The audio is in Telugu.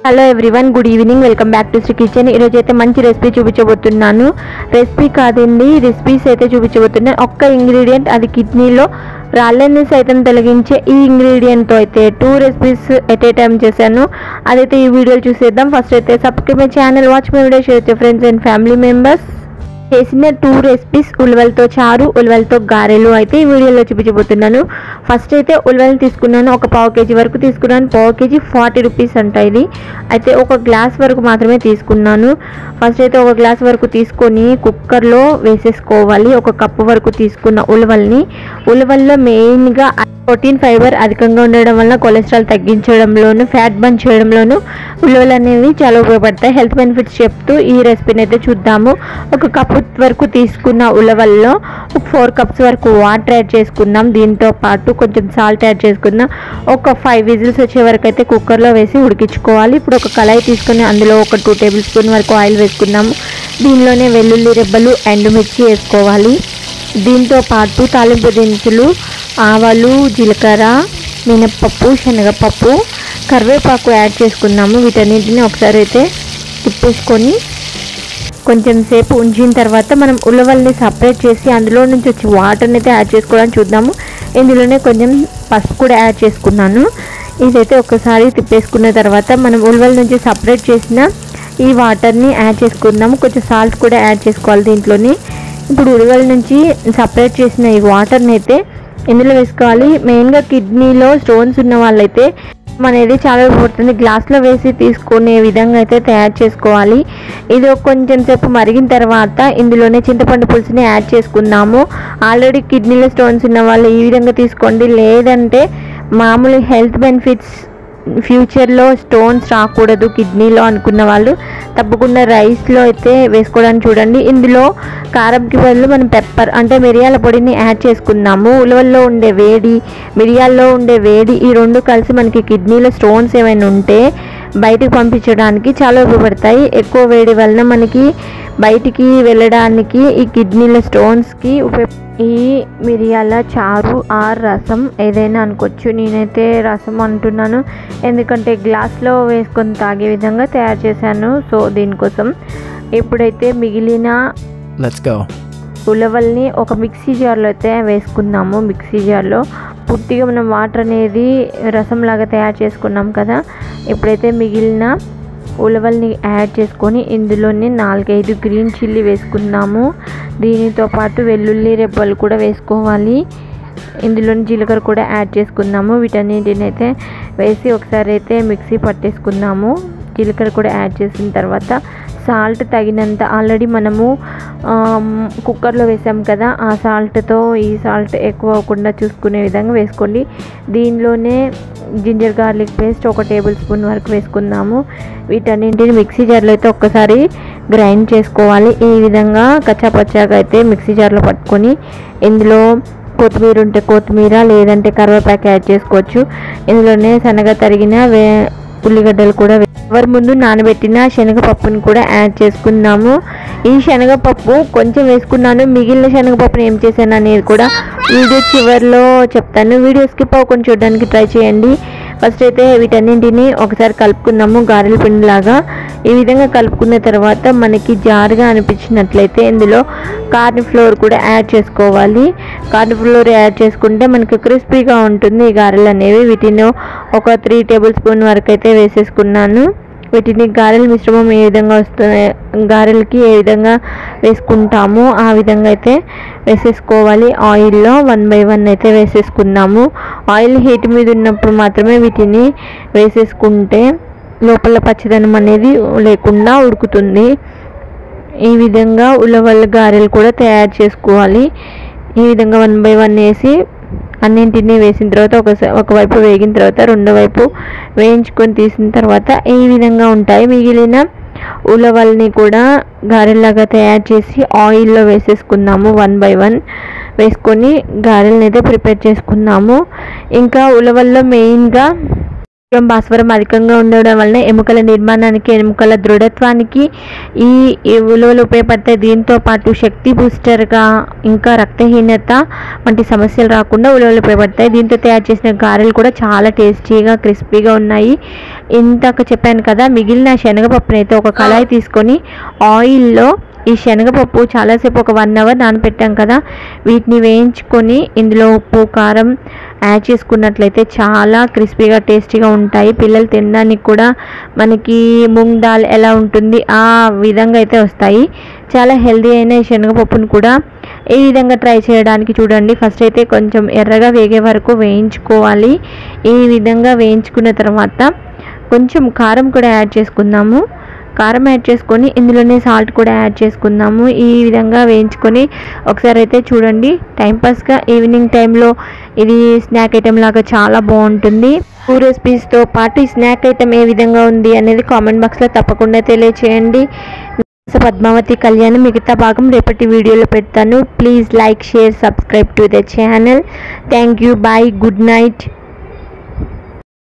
Hello everyone, good evening. Welcome back to Sri kitchen. ఈరోజు అయితే మంచి రెసిపీ చూపించబోతున్నాను. రెసిపీ కాదండి, రెసిపీస్ అయితే చూపించబోతున్నాను. ఒక్క ఇంగ్రీడియంట్, అది కిడ్నీలో రాళ్ళని సైతం తొలగించే ఈ ఇంగ్రీడియంట్తో అయితే 2 రెసిపీస్ ఎట్ ఏ టైం చేశాను. అదైతే ఈ వీడియోలో చూసేద్దాం. ఫస్ట్ అయితే subscribe my channel, watch my video, share with friends and family members. చేసిన 2 రెసిపీస్ ఉలవలతో చారు, ఉలవలతో గారెలు అయితే ఈ వీడియోలో చూపించబోతున్నాను. ఫస్ట్ అయితే ఉలవలు తీసుకున్నాను, ఒక పావు కేజీ వరకు తీసుకున్నాను. పావు కేజీ 40 రూపీస్ అంట. ఇది అయితే ఒక గ్లాస్ వరకు మాత్రమే తీసుకున్నాను. ఫస్ట్ అయితే ఒక గ్లాస్ వరకు తీసుకొని కుక్కర్లో వేసేసుకోవాలి. ఒక కప్పు వరకు తీసుకున్న ఉలవల్లో మెయిన్గా ప్రోటీన్, ఫైబర్ అధికంగా ఉండడం వల్ల కొలెస్ట్రాల్ తగ్గించడంలోను, ఫ్యాట్ బర్న్ చేయడంలోను ఉలవలు అనేవి చాలా ఉపయోగపడతాయి. హెల్త్ బెనిఫిట్స్ చెప్తూ ఈ రెసిపీని అయితే చూద్దాము. ఒక కప్పు వరకు తీసుకున్న ఉలవల్లో 4 కప్స్ వరకు వాటర్ యాడ్ చేసుకుందాం. దీంతో పాటు కొంచెం సాల్ట్ యాడ్ చేసుకుందాం. ఒక 5 విజిల్స్ వచ్చే వరకు అయితే కుక్కర్లో వేసి ఉడికించుకోవాలి. ఇప్పుడు ఒక కళాయి తీసుకొని అందులో ఒక 2 టేబుల్ స్పూన్ వరకు ఆయిల్ వేసుకుందాము. దీనిలోనే వెల్లుల్లి రెబ్బలు, ఎండుమిర్చి వేసుకోవాలి. దీంతో పాటు తాలింపు దినుసులు, ఆవాలు, జీలకర్ర, మినప్పప్పు, శనగపప్పు, కరివేపాకు యాడ్ చేసుకున్నాము. వీటన్నింటిని ఒకసారి అయితే తిప్పేసుకొని కొంచెం సేపు ఉంచిన తర్వాత మనం ఉలవల్ని సపరేట్ చేసి అందులో నుంచి వచ్చి వాటర్ని అయితే యాడ్ చేసుకోవడానికి చూద్దాము. ఇందులోనే కొంచెం పసుపు కూడా యాడ్ చేసుకున్నాను. ఇదైతే ఒకసారి తిప్పేసుకున్న తర్వాత మనం ఉలవల నుంచి సపరేట్ చేసిన ఈ వాటర్ని యాడ్ చేసుకుందాము. కొంచెం సాల్ట్ కూడా యాడ్ చేసుకోవాలి దీంట్లోని. ఇప్పుడు ఉలవల నుంచి సపరేట్ చేసిన ఈ వాటర్ని అయితే ఇందులో వేసుకోవాలి. మెయిన్గా కిడ్నీలో స్టోన్స్ ఉన్న వాళ్ళైతే అనేది చాలా ఉపయోగపడుతుంది. గ్లాస్లో వేసి తీసుకునే విధంగా అయితే తయారు చేసుకోవాలి. ఇది కొంచెం సేపు మరిగిన తర్వాత ఇందులోనే చింతపండు పులుసుని యాడ్ చేసుకుందాము. ఆల్రెడీ కిడ్నీలో స్టోన్స్ ఉన్న వాళ్ళు ఈ విధంగా తీసుకోండి. లేదంటే మామూలు హెల్త్ బెనిఫిట్స్, ఫ్యూచర్లో స్టోన్స్ రాకూడదు కిడ్నీలో అనుకున్న వాళ్ళు తప్పకుండా రైస్లో అయితే వేసుకోవడానికి చూడండి. ఇందులో కారంకి బదులు మనం పెప్పర్ అంటే మిరియాల పొడిని యాడ్ చేసుకున్నాము. ఉలవల్లో ఉండే వేడి, మిరియాల్లో ఉండే వేడి, ఈ 2 కలిసి మనకి కిడ్నీలో స్టోన్స్ ఏమైనా ఉంటే బయటికి పంపించడానికి చాలా ఉపయోగపడతాయి. ఎక్కువ వేడి వలన మనకి బయటికి వెళ్ళడానికి ఈ కిడ్నీల స్టోన్స్కి ఈ మిరియాల చారు ఆర్ రసం ఏదైనా అనుకోవచ్చు. నేనైతే రసం అంటున్నాను ఎందుకంటే గ్లాస్లో వేసుకొని తాగే విధంగా తయారు చేశాను. సో దీనికోసం ఇప్పుడైతే మిగిలిన ఉలవల్ని ఒక మిక్సీ జార్లో అయితే వేసుకుందాము. మిక్సీ జార్లో పూర్తిగా మనం వాటర్ అనేది రసంలాగా తయారు చేసుకున్నాం కదా. ఇప్పుడైతే మిగిలిన ఉలవల్ని యాడ్ చేసుకొని ఇందులోనే 4-5 గ్రీన్ చిల్లీ వేసుకుందాము. దీనితో పాటు వెల్లుల్లి రెబ్బలు కూడా వేసుకోవాలి. ఇందులోని జీలకర్ర కూడా యాడ్ చేసుకుందాము. వీటన్నింటిని అయితే వేసి ఒకసారి అయితే మిక్సీ పట్టేసుకుందాము. జీలకర్ర కూడా యాడ్ చేసిన తర్వాత సాల్ట్ తగినంత, ఆల్రెడీ మనము కుక్కర్లో వేసాం కదా, ఆ సాల్ట్తో ఈ సాల్ట్ ఎక్కువ అవ్వకుండా చూసుకునే విధంగా వేసుకోండి. దీనిలోనే ginger garlic paste 1 tablespoon వరకు వేసుకుందాము. వీటన్నింటిని మిక్సీ జార్లో అయితే ఒక్కసారి గ్రైండ్ చేసుకోవాలి. ఈ విధంగా కచ్చాపచ్చాగా అయితే మిక్సీ జార్లో పట్టుకొని ఇందులో కొత్తిమీర ఉంటే కొత్తిమీర, లేదంటే కరివేపాకు యాడ్ చేసుకోవచ్చు. ఇందులోనే సన్నగా తరిగిన ఉల్లిగడ్డలు కూడా ముందు నానబెట్టిన శనగపప్పును కూడా యాడ్ చేసుకుందాము. ఈ శనగపప్పు కొంచెం వేసుకున్నాను. మిగిలిన శనగపప్పును ఏం చేశాను అనేది కూడా వీడియో చివరిలో చెప్తాను. వీడియో స్కిప్ అవ్వకుండా చూడడానికి ట్రై చేయండి. ఫస్ట్ అయితే వీటన్నింటిని ఒకసారి కలుపుకుందాము గారెల పిండిలాగా. ఈ విధంగా కలుపుకున్న తర్వాత మనకి జారుగా అనిపించినట్లయితే ఇందులో కార్న్ ఫ్లోర్ కూడా యాడ్ చేసుకోవాలి. కార్న్ ఫ్లోర్ యాడ్ చేసుకుంటే మనకి క్రిస్పీగా ఉంటుంది ఈ గారెలు అనేవి. వీటిని ఒక 3 టేబుల్ స్పూన్ వరకు అయితే వేసేసుకున్నాను. వీటిని గారెల మిశ్రమం ఏ విధంగా వస్తుంది, గారెలకి ఏ విధంగా వేసుకుంటామో ఆ విధంగా అయితే వేసేసుకోవాలి. ఆయిల్లో 1 by 1 అయితే వేసేసుకుందాము. ఆయిల్ హీట్ మీద ఉన్నప్పుడు మాత్రమే వీటిని వేసేసుకుంటే లోపల పచ్చదనం అనేది లేకుండా ఉడుకుతుంది. ఈ విధంగా ఉలవల గారెలు కూడా తయారు చేసుకోవాలి. ఈ విధంగా 1 by 1 వేసి అన్నింటినీ వేసిన తర్వాత ఒకవైపు వేగిన తర్వాత రెండో వైపు వేయించుకొని తీసిన తర్వాత ఈ విధంగా ఉంటాయి. మిగిలిన ఉలవల్ని కూడా గారెల్లాగా తయారు చేసి ఆయిల్లో వేసేసుకుందాము. 1 by 1 వేసుకొని గారెలను అయితే ప్రిపేర్ చేసుకుందాము. ఇంకా ఉలవల్లో మెయిన్గా భాస్వరం అధికంగా ఉండడం వలన ఎముకల నిర్మాణానికి, ఎముకల దృఢత్వానికి ఈ ఉలవలు ఉపయోగపడతాయి. దీంతో పాటు శక్తి బూస్టర్గా, ఇంకా రక్తహీనత వంటి సమస్యలు రాకుండా ఉలవలు ఉపయోగపడతాయి. దీంతో తయారు చేసిన గారెలు కూడా చాలా టేస్టీగా, క్రిస్పీగా ఉన్నాయి. ఇంతక చెప్పాను కదా, మిగిలిన శనగపప్పుని అయితే ఒక కళాయి తీసుకొని ఆయిల్లో ఈ శనగపప్పు చాలాసేపు ఒక 1 అవర్ నానబెట్టాం కదా, వీటిని వేయించుకొని ఇందులో ఉప్పు, కారం యాడ్ చేసుకున్నట్లయితే చాలా క్రిస్పీగా, టేస్టీగా ఉంటాయి. పిల్లలు తినడానికి కూడా మనకి మూంగ్ దాల్ ఎలా ఉంటుంది ఆ విధంగా అయితే వస్తాయి. చాలా హెల్దీ అయిన ఈ శనగపప్పును కూడా ఈ విధంగా ట్రై చేయడానికి చూడండి. ఫస్ట్ అయితే కొంచెం ఎర్రగా వేగే వరకు వేయించుకోవాలి. ఈ విధంగా వేయించుకున్న తర్వాత కొంచెం కారం కూడా యాడ్ చేసుకుందాము. కారం యాడ్ చేసుకొని ఇందులోనే సాల్ట్ కూడా యాడ్ చేసుకుందాము. ఈ విధంగా వేయించుకొని ఒకసారి అయితే చూడండి. టైంపాస్గా ఈవినింగ్ టైంలో ఇది స్నాక్ ఐటెం లాగా చాలా బాగుంటుంది. రెసిపీస్తో పాటు ఈ స్నాక్ ఐటెం ఏ విధంగా ఉంది అనేది కామెంట్ బాక్స్లో తప్పకుండా తెలియచేయండి. పద్మావతి కళ్యాణం మిగతా భాగం రేపటి వీడియోలో పెడతాను. Please like, share, subscribe to the channel. Thank you. Bye. Good night.